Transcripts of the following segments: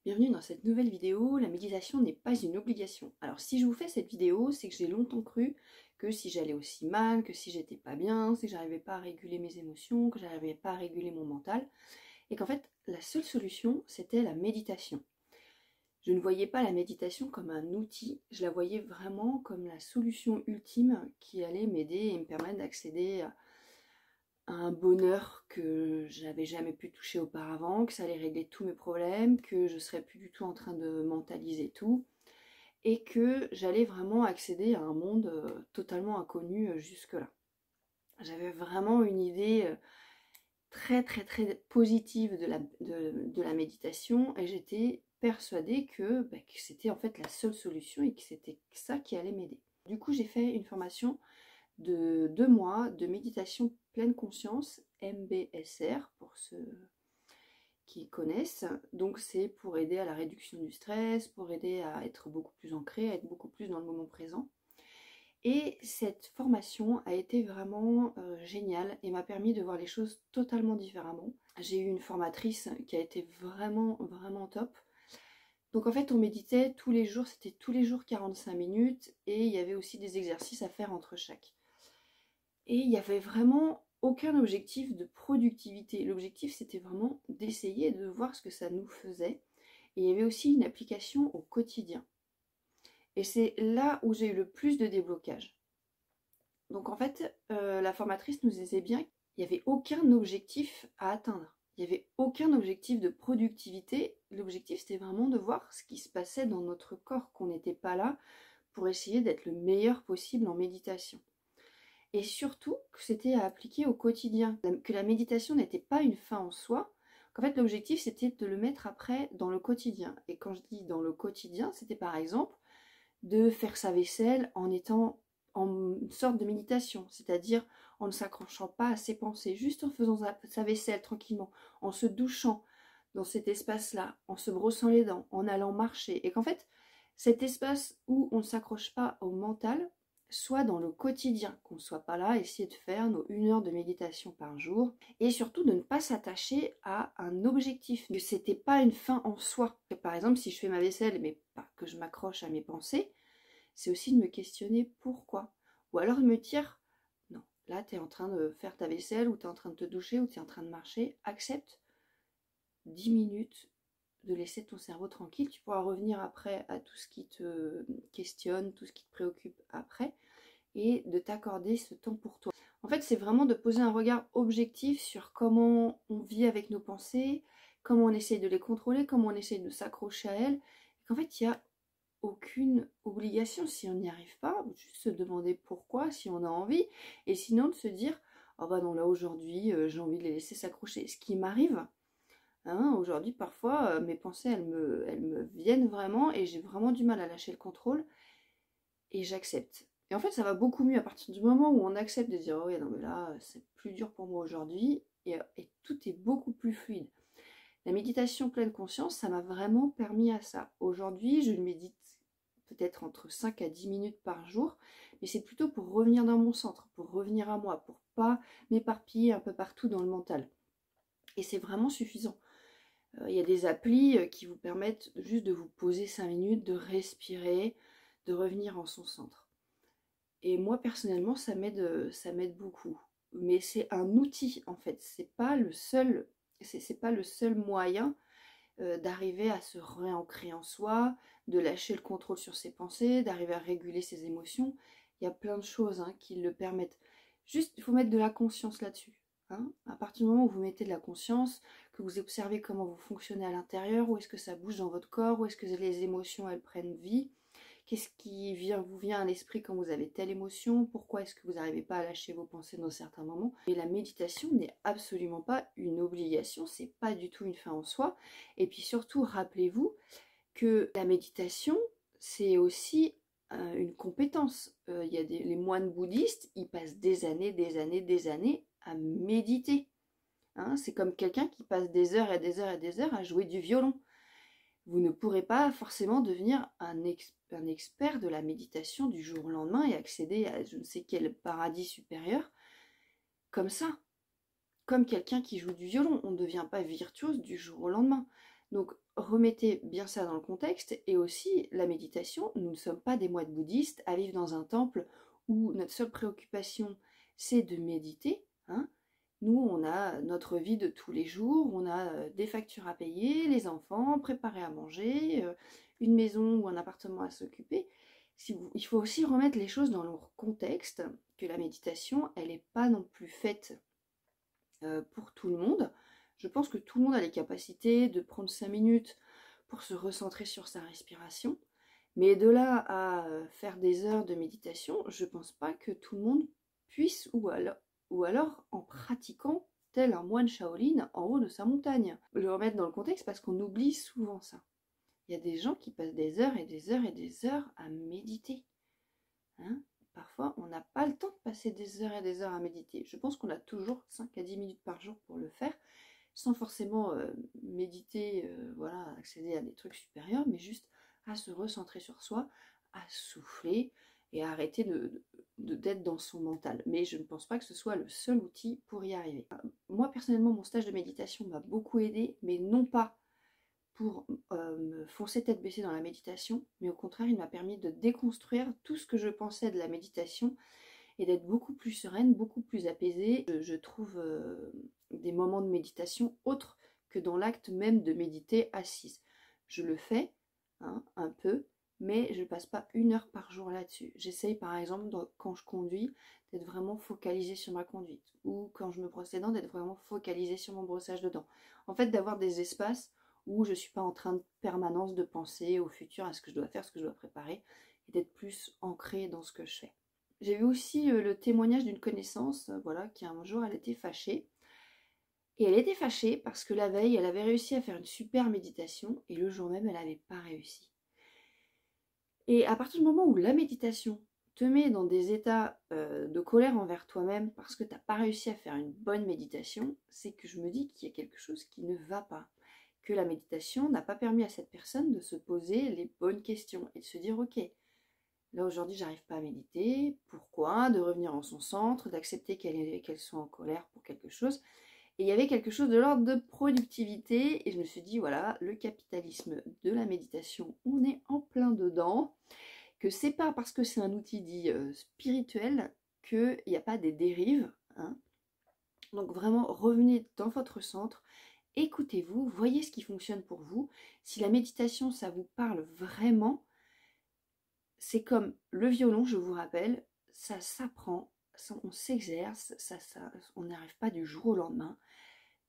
Bienvenue dans cette nouvelle vidéo. La méditation n'est pas une obligation. Alors si je vous fais cette vidéo, c'est que j'ai longtemps cru que si j'allais aussi mal, que si j'étais pas bien, si j'arrivais pas à réguler mes émotions, que j'arrivais pas à réguler mon mental, et qu'en fait la seule solution c'était la méditation. Je ne voyais pas la méditation comme un outil, je la voyais vraiment comme la solution ultime qui allait m'aider et me permettre d'accéder à un bonheur que j'avais jamais pu toucher auparavant, que ça allait régler tous mes problèmes, que je serais plus du tout en train de mentaliser tout, et que j'allais vraiment accéder à un monde totalement inconnu jusque-là. J'avais vraiment une idée très positive de la méditation, et j'étais persuadée que c'était en fait la seule solution et que c'était ça qui allait m'aider. Du coup, j'ai fait une formation de 2 mois de méditation pleine conscience, MBSR pour ceux qui connaissent. Donc c'est pour aider à la réduction du stress, pour aider à être beaucoup plus ancré, à être beaucoup plus dans le moment présent. Et cette formation a été vraiment géniale et m'a permis de voir les choses totalement différemment. J'ai eu une formatrice qui a été vraiment top. Donc en fait on méditait tous les jours, c'était tous les jours 45 minutes et il y avait aussi des exercices à faire entre chaque. Et il n'y avait vraiment aucun objectif de productivité. L'objectif, c'était vraiment d'essayer de voir ce que ça nous faisait. Et il y avait aussi une application au quotidien. Et c'est là où j'ai eu le plus de déblocage. Donc en fait, la formatrice nous disait bien qu'il n'y avait aucun objectif à atteindre. Il n'y avait aucun objectif de productivité. L'objectif, c'était vraiment de voir ce qui se passait dans notre corps, qu'on n'était pas là pour essayer d'être le meilleur possible en méditation. Et surtout que c'était à appliquer au quotidien, que la méditation n'était pas une fin en soi, qu'en fait l'objectif c'était de le mettre après dans le quotidien. Et quand je dis dans le quotidien, c'était par exemple de faire sa vaisselle en étant en sorte de méditation, c'est-à-dire en ne s'accrochant pas à ses pensées, juste en faisant sa vaisselle tranquillement, en se douchant dans cet espace-là, en se brossant les dents, en allant marcher. Et qu'en fait, cet espace où on ne s'accroche pas au mental, soit dans le quotidien, qu'on ne soit pas là, essayer de faire nos 1 heure de méditation par jour, et surtout de ne pas s'attacher à un objectif, que c'était pas une fin en soi. Par exemple, si je fais ma vaisselle, mais pas que je m'accroche à mes pensées, c'est aussi de me questionner pourquoi. Ou alors de me dire, non, là tu es en train de faire ta vaisselle, ou tu es en train de te doucher, ou tu es en train de marcher, accepte 10 minutes de laisser ton cerveau tranquille. Tu pourras revenir après à tout ce qui te questionne, tout ce qui te préoccupe après, et de t'accorder ce temps pour toi. En fait, c'est vraiment de poser un regard objectif sur comment on vit avec nos pensées, comment on essaye de les contrôler, comment on essaye de s'accrocher à elles. Qu'en fait, il n'y a aucune obligation si on n'y arrive pas, juste se demander pourquoi, si on a envie, et sinon de se dire oh bah non, là aujourd'hui j'ai envie de les laisser s'accrocher. Ce qui m'arrive, hein, aujourd'hui parfois mes pensées elles me viennent vraiment et j'ai vraiment du mal à lâcher le contrôle et j'accepte. Et en fait ça va beaucoup mieux à partir du moment où on accepte de dire oh ouais non mais là c'est plus dur pour moi aujourd'hui, et tout est beaucoup plus fluide. La méditation pleine conscience, ça m'a vraiment permis à ça. Aujourd'hui, je médite peut-être entre 5 à 10 minutes par jour, mais c'est plutôt pour revenir dans mon centre, pour revenir à moi, pour pas m'éparpiller un peu partout dans le mental. Et c'est vraiment suffisant. Il y a des applis qui vous permettent juste de vous poser 5 minutes, de respirer, de revenir en son centre. Et moi, personnellement, ça m'aide beaucoup. Mais c'est un outil, en fait. C'est pas le seul moyen d'arriver à se réancrer en soi, de lâcher le contrôle sur ses pensées, d'arriver à réguler ses émotions. Il y a plein de choses qui le permettent. Juste, il faut mettre de la conscience là-dessus. À partir du moment où vous mettez de la conscience, que vous observez comment vous fonctionnez à l'intérieur, où est-ce que ça bouge dans votre corps, où est-ce que les émotions elles prennent vie, qu'est-ce qui vous vient à l'esprit quand vous avez telle émotion, pourquoi est-ce que vous n'arrivez pas à lâcher vos pensées dans certains moments. Et la méditation n'est absolument pas une obligation, c'est pas du tout une fin en soi. Et puis surtout, rappelez-vous que la méditation, c'est aussi une compétence. Il y a les moines bouddhistes, ils passent des années à méditer. C'est comme quelqu'un qui passe des heures et des heures et des heures à jouer du violon. Vous ne pourrez pas forcément devenir un expert de la méditation du jour au lendemain et accéder à je ne sais quel paradis supérieur comme ça. Comme quelqu'un qui joue du violon, on ne devient pas virtuose du jour au lendemain. Donc remettez bien ça dans le contexte. Et aussi, la méditation, nous ne sommes pas des moines bouddhistes à vivre dans un temple où notre seule préoccupation, c'est de méditer, hein. Nous, on a notre vie de tous les jours, on a des factures à payer, les enfants, préparer à manger, une maison ou un appartement à s'occuper. Il faut aussi remettre les choses dans leur contexte, que la méditation, elle n'est pas non plus faite pour tout le monde. Je pense que tout le monde a les capacités de prendre 5 minutes pour se recentrer sur sa respiration. Mais de là à faire des heures de méditation, je ne pense pas que tout le monde puisse, ou alors en pratiquant tel un moine Shaolin en haut de sa montagne. Le remettre dans le contexte parce qu'on oublie souvent ça. Il y a des gens qui passent des heures et des heures et des heures à méditer. Hein? Parfois, on n'a pas le temps de passer des heures et des heures à méditer. Je pense qu'on a toujours 5 à 10 minutes par jour pour le faire, sans forcément méditer, voilà, accéder à des trucs supérieurs, mais juste à se recentrer sur soi, à souffler et à arrêter d'être dans son mental. Mais je ne pense pas que ce soit le seul outil pour y arriver. Moi, personnellement, mon stage de méditation m'a beaucoup aidé, mais non pas pour me foncer tête baissée dans la méditation, mais au contraire, il m'a permis de déconstruire tout ce que je pensais de la méditation et d'être beaucoup plus sereine, beaucoup plus apaisée. Je trouve des moments de méditation autres que dans l'acte même de méditer assise. Je le fais, hein, un peu, mais je ne passe pas 1 heure par jour là-dessus. J'essaye par exemple, quand je conduis, d'être vraiment focalisée sur ma conduite, ou quand je me brosse les dents, d'être vraiment focalisée sur mon brossage de dents. En fait, d'avoir des espaces où je ne suis pas en train de permanence de penser au futur, à ce que je dois faire, ce que je dois préparer, et d'être plus ancrée dans ce que je fais. J'ai vu aussi le témoignage d'une connaissance, voilà, qui un jour elle était fâchée. Et elle était fâchée parce que la veille, elle avait réussi à faire une super méditation et le jour même, elle n'avait pas réussi. Et à partir du moment où la méditation te met dans des états de colère envers toi-même parce que tu n'as pas réussi à faire une bonne méditation, c'est que je me dis qu'il y a quelque chose qui ne va pas. Que la méditation n'a pas permis à cette personne de se poser les bonnes questions et de se dire ok, là aujourd'hui j'arrive pas à méditer, pourquoi? De revenir en son centre, d'accepter qu'elle soit en colère pour quelque chose. Et il y avait quelque chose de l'ordre de productivité et je me suis dit voilà, le capitalisme de la méditation, on est en plein dedans, que c'est pas parce que c'est un outil dit spirituel qu'il n'y a pas des dérives, hein. Donc vraiment revenez dans votre centre. Écoutez-vous, voyez ce qui fonctionne pour vous. Si la méditation, ça vous parle vraiment, c'est comme le violon, je vous rappelle, ça s'apprend, on s'exerce, on n'arrive pas du jour au lendemain.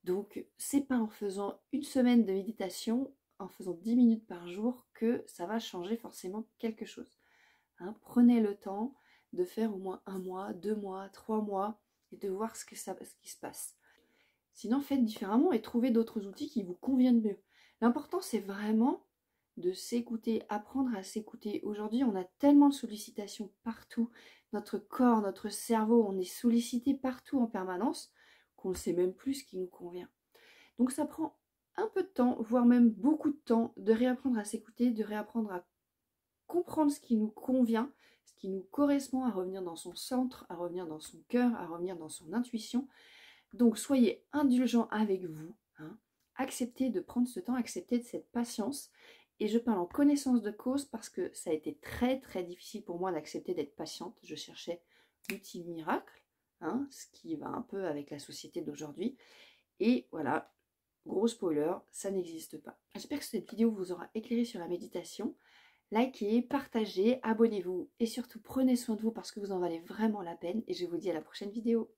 Donc, c'est pas en faisant 1 semaine de méditation, en faisant 10 minutes par jour, que ça va changer forcément quelque chose. Hein, prenez le temps de faire au moins 1 mois, 2 mois, 3 mois, et de voir ce qui se passe. Sinon, faites différemment et trouvez d'autres outils qui vous conviennent mieux. L'important, c'est vraiment de s'écouter, apprendre à s'écouter. Aujourd'hui, on a tellement de sollicitations partout. Notre corps, notre cerveau, on est sollicité partout en permanence qu'on ne sait même plus ce qui nous convient. Donc ça prend un peu de temps, voire même beaucoup de temps, de réapprendre à s'écouter, de réapprendre à comprendre ce qui nous convient, ce qui nous correspond, à revenir dans son centre, à revenir dans son cœur, à revenir dans son intuition. Donc soyez indulgents avec vous, hein. Acceptez de prendre ce temps, acceptez de cette patience. Et je parle en connaissance de cause parce que ça a été très très difficile pour moi d'accepter d'être patiente. Je cherchais l'outil miracle, hein, ce qui va un peu avec la société d'aujourd'hui. Et voilà, gros spoiler, ça n'existe pas. J'espère que cette vidéo vous aura éclairé sur la méditation. Likez, partagez, abonnez-vous et surtout prenez soin de vous parce que vous en valez vraiment la peine. Et je vous dis à la prochaine vidéo.